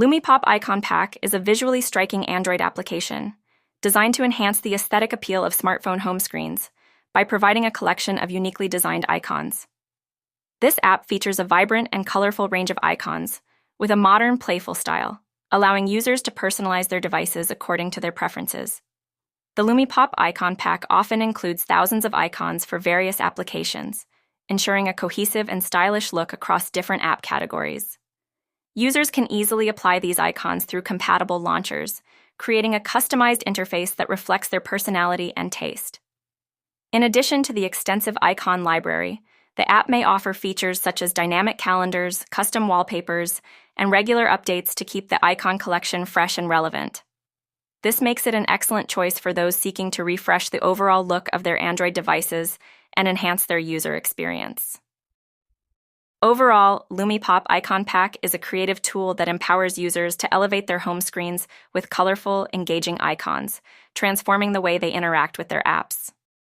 Lumi Pop Icon Pack is a visually striking Android application designed to enhance the aesthetic appeal of smartphone home screens by providing a collection of uniquely designed icons. This app features a vibrant and colorful range of icons with a modern, playful style, allowing users to personalize their devices according to their preferences. The Lumi Pop Icon Pack often includes thousands of icons for various applications, ensuring a cohesive and stylish look across different app categories. Users can easily apply these icons through compatible launchers, creating a customized interface that reflects their personality and taste. In addition to the extensive icon library, the app may offer features such as dynamic calendars, custom wallpapers, and regular updates to keep the icon collection fresh and relevant. This makes it an excellent choice for those seeking to refresh the overall look of their Android devices and enhance their user experience. Overall, Lumi Pop Icon Pack is a creative tool that empowers users to elevate their home screens with colorful, engaging icons, transforming the way they interact with their apps.